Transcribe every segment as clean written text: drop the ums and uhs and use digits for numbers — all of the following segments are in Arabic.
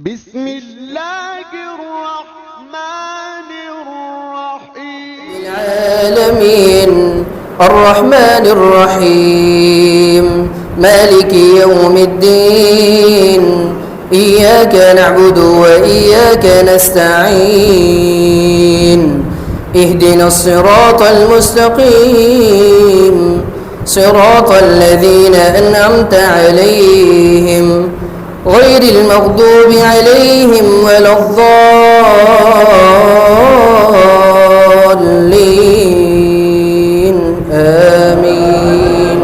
بسم الله الرحمن الرحيم العالمين الرحمن الرحيم مالك يوم الدين إياك نعبد وإياك نستعين اهدنا الصراط المستقيم صراط الذين أنعمت عليهم غير المغضوب عليهم ولا الضالين آمين.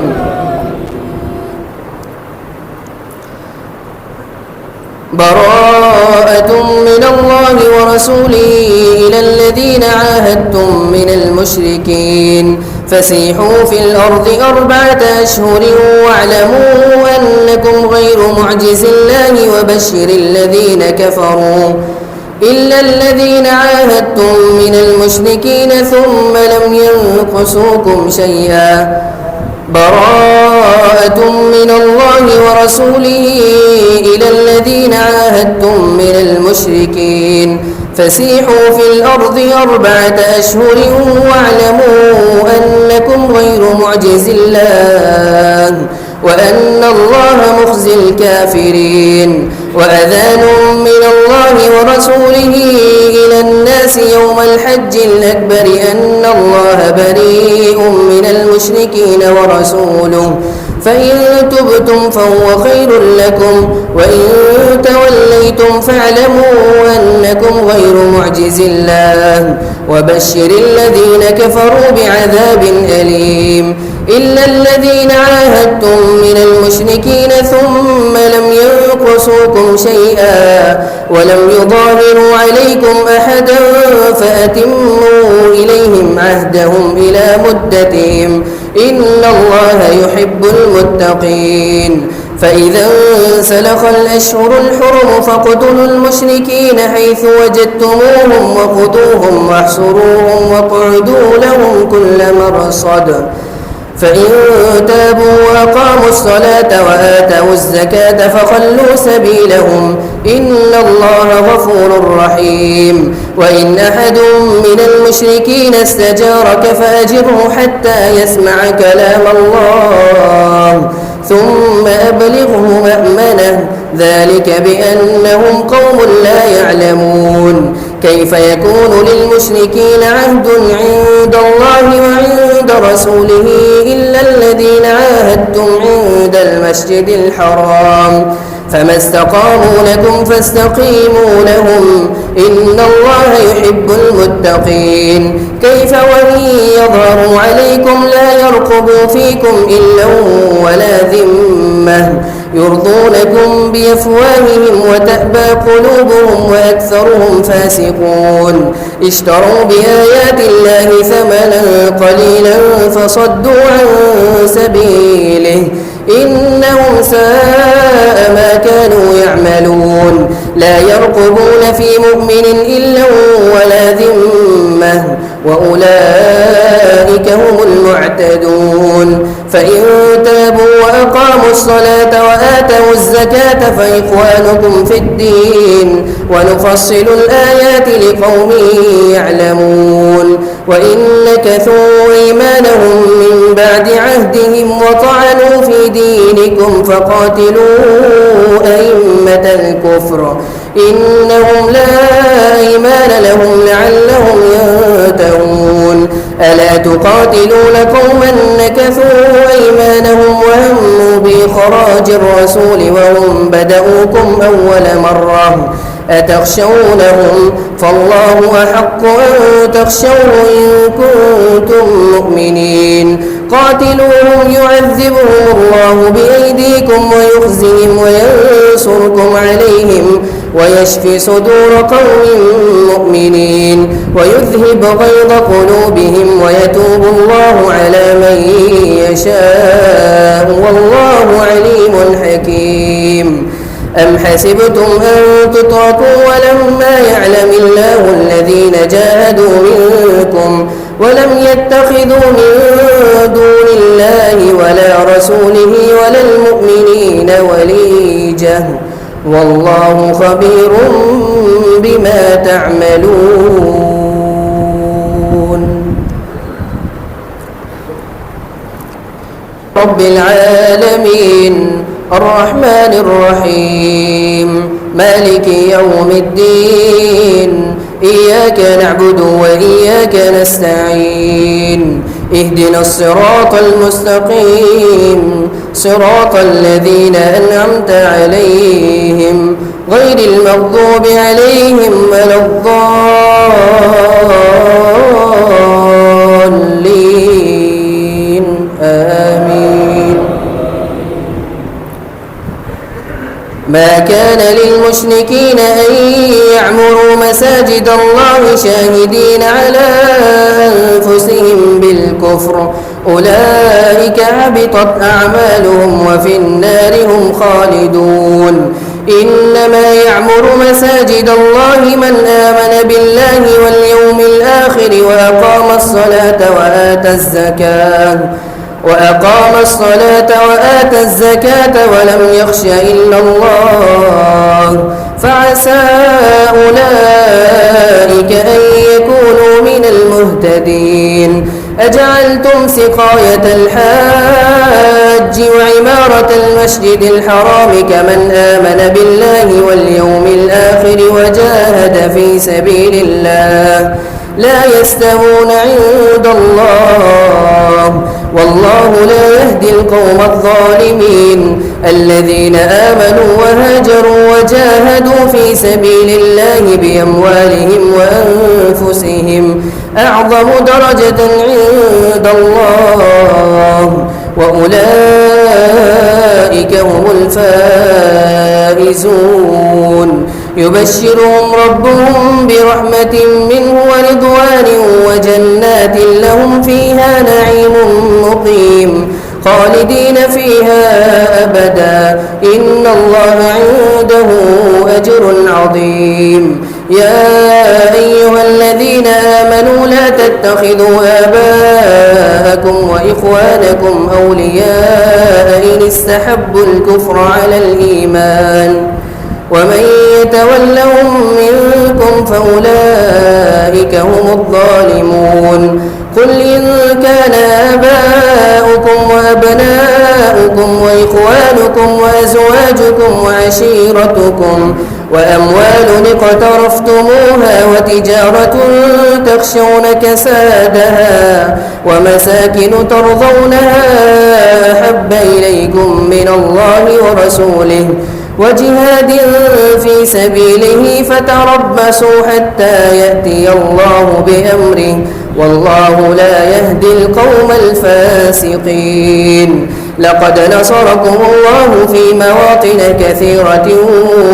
براءة من الله ورسوله إلى الذين عاهدتم من المشركين فسيحوا في الأرض 4 أشهر واعلموا أنكم غير معجز الله وبشر الذين كفروا إلا الذين عاهدتم من المشركين ثم لم ينقصوكم شيئا براءة من الله ورسوله إلى الذين عاهدتم من المشركين فسيحوا في الأرض 4 أشهر واعلموا أنكم غير معجز الله وأن الله مخزي الكافرين وأذان من الله ورسوله إلى الناس يوم الحج الأكبر أن الله بريء من المشركين ورسوله فإن تبتم فهو خير لكم وإن توليتم فاعلموا أنكم غير معجز الله وبشر الذين كفروا بعذاب أليم إلا الذين عاهدتم من المشركين ثم لم ينقصوكم شيئا ولم يظاهروا عليكم أحدا فأتموا إليهم عهدهم إلى مدتهم إن الله يحب المتقين فإذا انسلخ الأشهر الحرم فاقتلوا المشركين حيث وجدتموهم وخذوهم واحصروهم واقعدوا لهم كل مرصد فإن تابوا وأقاموا الصلاة وآتوا الزكاة فخلوا سبيلهم إن الله غفور رحيم وإن أحد من المشركين استجارك فأجره حتى يسمع كلام الله ثم أبلغه مأمنه ذلك بأنهم قوم لا يعلمون كيف يكون للمشركين عهد عند الله وعند رسوله إلا الذين عاهدتم عند المسجد الحرام فما استقاموا لكم فاستقيموا لهم إن الله يحب المتقين كيف وإن يظهروا عليكم لا يرقبوا فيكم إلا ولا ذمة يرضونكم بأفواههم وتأبى قلوبهم وأكثرهم فاسقون اشتروا بآيات الله ثمنا قليلا فصدوا عن سبيله إنهم ساء ما كانوا يعملون لا يرقبون في مؤمن إلا ولا ذمة وأولئك هم المعتدون فإن تابوا وأقاموا الصلاة وآتوا الزكاة فإخوانكم في الدين ونفصل الآيات لقوم يعلمون وإن نكثوا إيمانهم من بعد عهدهم وطعنوا في دينكم فقاتلوا أئمة الكفر إنهم لا إيمان لهم لعلهم ينتهون ألا تقاتلون قوما نكثوا أيمانهم وهموا بإخراج الرسول وهم بدؤوكم أول مرة أتخشونهم فالله أحق أن تخشوه إن كنتم مؤمنين قاتلوهم يعذبهم الله بأيديكم ويخزهم وينصركم عليهم ويشفي صدور قوم مؤمنين ويذهب غيظ قلوبهم ويتوب الله على من يشاء والله عليم حكيم أم حسبتم أن تتركوا ولما يعلم الله الذين جاهدوا منكم ولم يتخذوا من دون الله ولا رسوله ولا المؤمنين وليجة والله خبير بما تعملون. رب العالمين الرحمن الرحيم مالك يوم الدين إياك نعبد وإياك نستعين اهدنا الصراط المستقيم صراط الذين أنعمت عليهم غير المغضوب عليهم ولا الضالين آمين. ما كان للمشركين أن يعمروا مساجد الله شاهدين على أنفسهم بالكفر أولئك حبطت أعمالهم وفي النار هم خالدون. إنما يعمر مساجد الله من آمن بالله واليوم الآخر وأقام الصلاة وآتى الزكاة ولم يخش إلا الله فعسى أولئك أن يكونوا من المهتدين. أجعلتم سقاية الحاج وعمارة المسجد الحرام كمن آمن بالله واليوم الآخر وجاهد في سبيل الله لا يستوون عند الله والله لا يهدي القوم الظالمين. الذين آمنوا وهاجروا وجاهدوا في سبيل الله بأموالهم وأنفسهم أعظم درجة عند الله وأولئك هم الفائزون. يبشرهم ربهم برحمة منه ورضوان وجنات لهم فيها نعيم مقيم خالدين فيها أبدا إن الله عنده أجر عظيم. يا أيها الذين آمنوا لا تتخذوا آباءكم وإخوانكم أولياء إن استحبوا الكفر على الإيمان ومن يتولهم منكم فأولئك هم الظالمون. قل إن كان آباؤكم وأبناؤكم وإخوانكم وأزواجكم وعشيرتكم وأموال اقترفتموها وتجارة تخشون كسادها ومساكن ترضونها أحب إليكم من الله ورسوله وجهاد في سبيله فتربصوا حتى يأتي الله بأمره والله لا يهدي القوم الفاسقين. لقد نصركم الله في مواطن كثيرة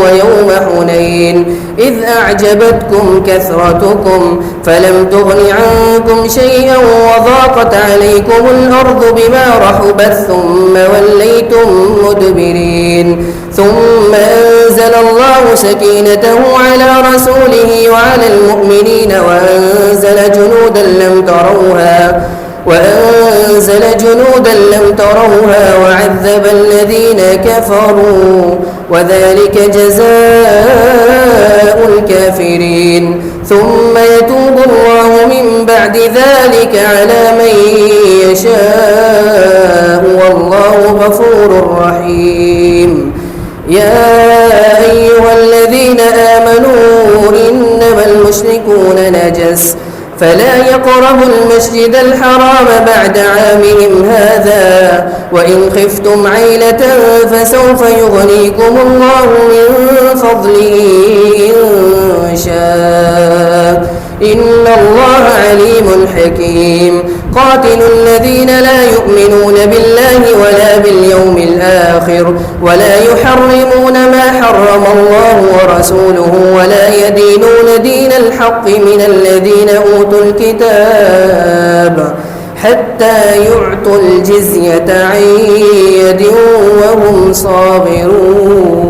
ويوم حنين إذ أعجبتكم كثرتكم فلم تغن عنكم شيئا وضاقت عليكم الأرض بما رحبت ثم وليتم مدبرين. ثم أنزل الله سكينته على رسوله وعلى المؤمنين وأنزل جنودا لم تروها وعذب الذين كفروا وذلك جزاء الكافرين. ثم يتوب الله من بعد ذلك على من يشاء والله غفور رحيم. يا أيها الذين آمنوا إنما المشركون نجس فلا يقربوا المسجد الحرام بعد عامهم هذا وإن خفتم عيلة فسوف يغنيكم الله من فضله إن شاء إن الله عليم حكيم. قاتلوا الذين لا يؤمنون بالله ولا باليوم الآخر ولا يحرمون ما حرم الله ورسوله ولا يدينون دين الحق من الذين أوتوا الكتاب حتى يعطوا الجزية عن يد وهم صاغرون.